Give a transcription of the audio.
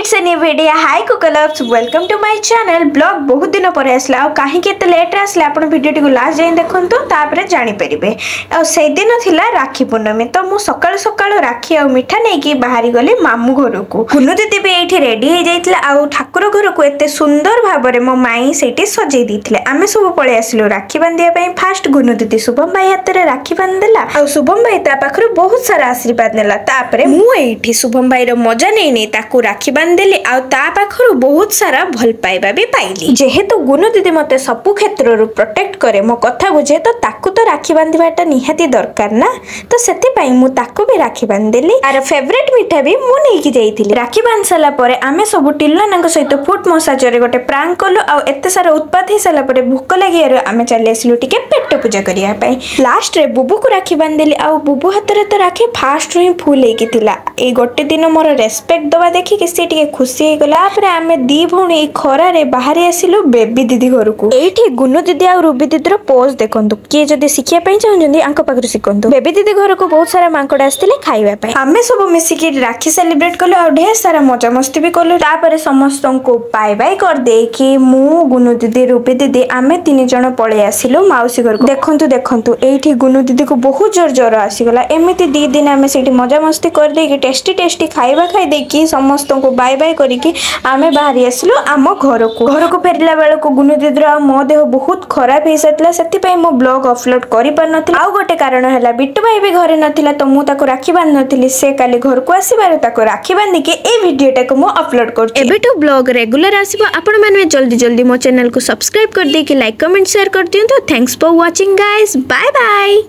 It's a new video hi कुकलप्स welcome to my channel blog बहुत दिन पर आसला आ कहीं एत लेट आसला आपण वीडियो टी लास्ट जाए देखंतु तापर जानि परिबे आ से दिन थिला राखी पूर्णमी तो मु सकाळ सकाळ राखी आ मिठा नै कि बाहरी गले मामू घर को कुनु दीदी भी एठी रेडी हो जाइतला आ ठाकुर घर को एते सुंदर भाबरे मो माई सेठी सजै दिथिले आमे सब पळे आसिलो राखी बांधिया पई फास्ट गुनु दीदी शुभम भाई हाथ रे राखी बांधला आ शुभम भाई ता पाखरु बहुत सारा आशीर्वाद नेला तापर मु एठी शुभम भाई रो मजा नै नै ताकू राखी बांधेली आ ता पाखरु बहुत सारा भल पाइबा भी पाइली जेहेतु गुनु दीदी मते सबु क्षेत्र रो प्रोटेक्ट करे मो कथा बुझे तो ताकू तो राखी बांधिबाटा निहाती दरकार ना तो सेति पई मु ताकू भी राखी बांधेली आर फेवरेट मिठा भी मु नै कि जाइथिली राखी बांध साला परे आमे सब टिल्लानक सहित फुट मसाजरे गोटे प्रांक कलो आ एते सारा उत्पाद हे साला परे भूख लागियारो आमे चली आसिलु टिके पेट पूजा करिया पई लास्ट रे बुबू को राखी बांधेली आ बुबू हाथ रे तो राखी फास्ट रे फुल हे किथिला ए गोटे दिन मोर रेस्पेक्ट दवा देखि कि से टिके खुशी हे गला पर आमे दी भौणी ए खरा रे बाहर आसिलु बेबी दीदी घर को एठी गुनु दीदी आ रूबी दीदी रो पोज देखंतु के जदी सिखिया पई चाहंजंदी आंक पाखरु सिखंतु बेबी दीदी घर को बहुत सारा मांकड़ आस्थिले खाइबा पई आमे सब मिसी कि राखी सेलिब्रेट कलो आ ढेर सारा मजा मस्ती भी कलो तापर समस्त को बाय बाय कर दे कि मु गुनु दीदी रूबी दीदी आमे तीन जण पळे आसिलु माउसी घर को देखंतु देखंतु एठी गुनु दीदी को बहुत जोर जोर आसी गला एमिति दी दिन आमे सेठी मजा मस्ती कर दे कि टेस्टी टेस्टी खाइबा खाइ दे कि समस्त को बाय बाय करी कि आमे बाहरी आसिलु आम घर को फेरला बेल को गुनु दीदी मो देह बहुत खराब हो सारा से मो ब्लॉग अपलोड कर पार नथिला आ गोटे कारण है बिट्टू भाई भी घरे नथिला तो मु ताको राखी बांध नथिली से काली घर को आसीबार ताको राखी बांधी के ए वीडियोटा को मो अपलोड करछि एबेटू ब्लॉग रेगुलर आसीबो आपण माने जल्दी जल्दी मो चैनल को सब्सक्राइब कर दे कि लाइक कमेंट शेयर कर दियंतु thanks for watching guys bye bye.